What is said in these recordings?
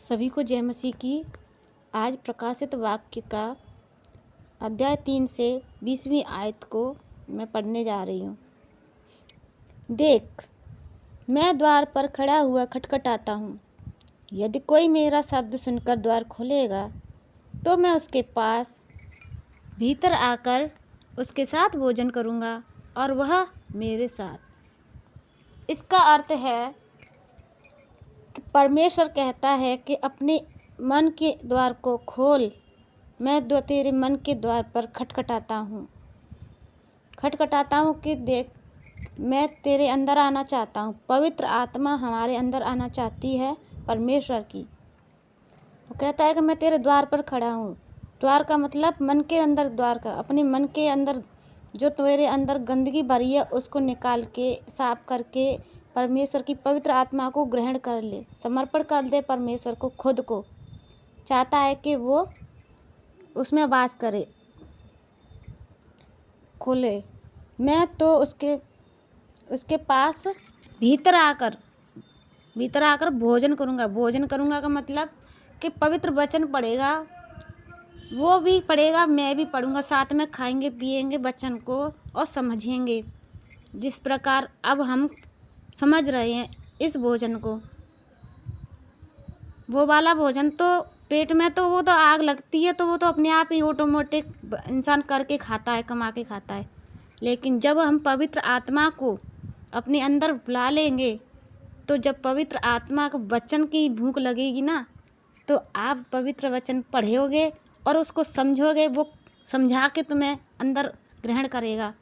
सभी को जय मसीह की। आज प्रकाशित वाक्य का अध्याय 3 से 20वीं आयत को मैं पढ़ने जा रही हूँ। देख, मैं द्वार पर खड़ा हुआ खटखटाता हूँ। यदि कोई मेरा शब्द सुनकर द्वार खोलेगा तो मैं उसके पास भीतर आकर उसके साथ भोजन करूँगा और वह मेरे साथ। इसका अर्थ है कि परमेश्वर कहता है कि अपने मन के द्वार को खोल। मैं तेरे मन के द्वार पर खटखटाता हूँ कि देख, मैं तेरे अंदर आना चाहता हूँ। पवित्र आत्मा हमारे अंदर आना चाहती है परमेश्वर की। वो कहता है कि मैं तेरे द्वार पर खड़ा हूँ। द्वार का मतलब मन के अंदर द्वार का, अपने मन के अंदर जो तेरे अंदर गंदगी भरी है उसको निकाल के साफ करके परमेश्वर की पवित्र आत्मा को ग्रहण कर ले, समर्पण कर दे परमेश्वर को। खुद को चाहता है कि वो उसमें वास करे, खोले। मैं तो उसके पास भीतर आकर भोजन करूँगा का मतलब कि पवित्र वचन पढ़ेगा, वो भी पढ़ेगा, मैं भी पढ़ूँगा। साथ में खाएंगे पिएंगे वचन को और समझेंगे। जिस प्रकार अब हम समझ रहे हैं इस भोजन को, वो वाला भोजन तो पेट में तो वो तो आग लगती है, तो वो तो अपने आप ही ऑटोमेटिक इंसान करके खाता है, कमा के खाता है। लेकिन जब हम पवित्र आत्मा को अपने अंदर बुला लेंगे, तो जब पवित्र आत्मा को वचन की भूख लगेगी ना, तो आप पवित्र वचन पढ़ोगे और उसको समझोगे। वो समझा के तुम्हें अंदर ग्रहण करेगा।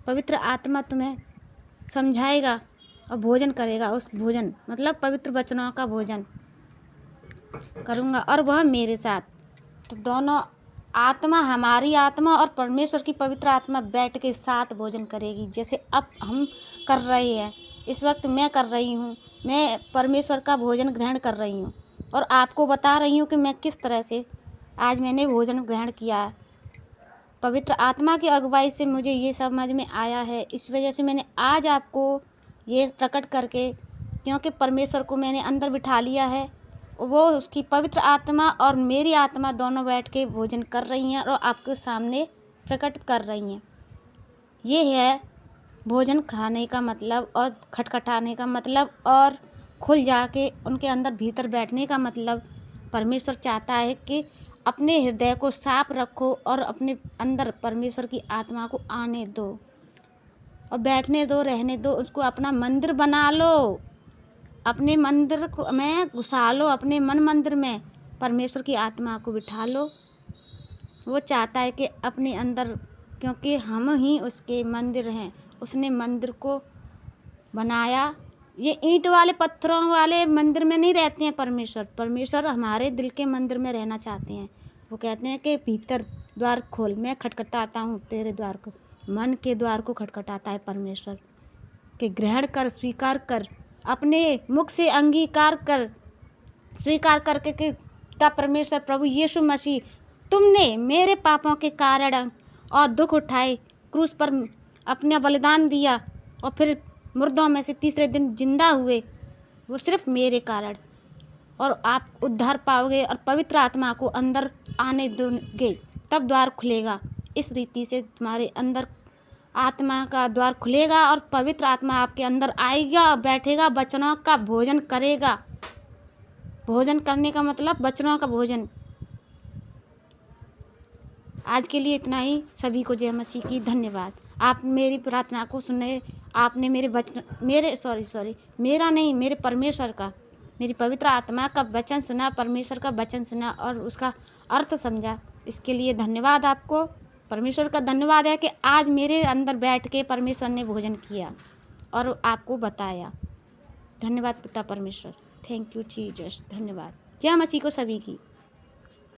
पवित्र आत्मा तुम्हें समझाएगा और भोजन करेगा। उस भोजन मतलब पवित्र वचनों का भोजन करूँगा और वह मेरे साथ। तो दोनों आत्मा, हमारी आत्मा और परमेश्वर की पवित्र आत्मा बैठ के साथ भोजन करेगी। जैसे अब हम कर रहे हैं, इस वक्त मैं कर रही हूँ। मैं परमेश्वर का भोजन ग्रहण कर रही हूँ और आपको बता रही हूँ कि मैं किस तरह से आज मैंने भोजन ग्रहण किया है। पवित्र आत्मा की अगुवाई से मुझे ये समझ में आया है। इस वजह से मैंने आज आपको ये प्रकट करके, क्योंकि परमेश्वर को मैंने अंदर बिठा लिया है, वो उसकी पवित्र आत्मा और मेरी आत्मा दोनों बैठ के भोजन कर रही हैं और आपके सामने प्रकट कर रही हैं। ये है भोजन खाने का मतलब और खटखटाने का मतलब और खुल जाके उनके अंदर भीतर बैठने का मतलब। परमेश्वर चाहता है कि अपने हृदय को साफ रखो और अपने अंदर परमेश्वर की आत्मा को आने दो और बैठने दो, रहने दो। उसको अपना मंदिर बना लो, अपने मंदिर को में घुसा लो, अपने मन मंदिर में परमेश्वर की आत्मा को बिठा लो। वो चाहता है कि अपने अंदर, क्योंकि हम ही उसके मंदिर हैं, उसने मंदिर को बनाया। ये ईंट वाले पत्थरों वाले मंदिर में नहीं रहते हैं परमेश्वर हमारे दिल के मंदिर में रहना चाहते हैं। वो कहते हैं कि भीतर द्वार खोल, मैं खटखटाता हूँ तेरे द्वार को। मन के द्वार को खटखटाता है परमेश्वर कि ग्रहण कर, स्वीकार कर, अपने मुख से अंगीकार कर, स्वीकार करके कि तब परमेश्वर प्रभु यीशु मसीह, तुमने मेरे पापों के कारण और दुख उठाए, क्रूस पर अपना बलिदान दिया और फिर मुर्दों में से तीसरे दिन जिंदा हुए, वो सिर्फ मेरे कारण। और आप उद्धार पाओगे और पवित्र आत्मा को अंदर आने दोगे, तब द्वार खुलेगा। इस रीति से तुम्हारे अंदर आत्मा का द्वार खुलेगा और पवित्र आत्मा आपके अंदर आएगा, बैठेगा, वचनों का भोजन करेगा। भोजन करने का मतलब वचनों का भोजन। आज के लिए इतना ही। सभी को जय मसीह की। धन्यवाद। आप मेरी प्रार्थना को सुने, आपने मेरे परमेश्वर का, मेरी पवित्र आत्मा का वचन सुना, परमेश्वर का वचन सुना और उसका अर्थ समझा। इसके लिए धन्यवाद आपको। परमेश्वर का धन्यवाद है कि आज मेरे अंदर बैठ के परमेश्वर ने भोजन किया और आपको बताया। धन्यवाद पिता परमेश्वर। Thank you Jesus. धन्यवाद। जय मसीह को सभी की।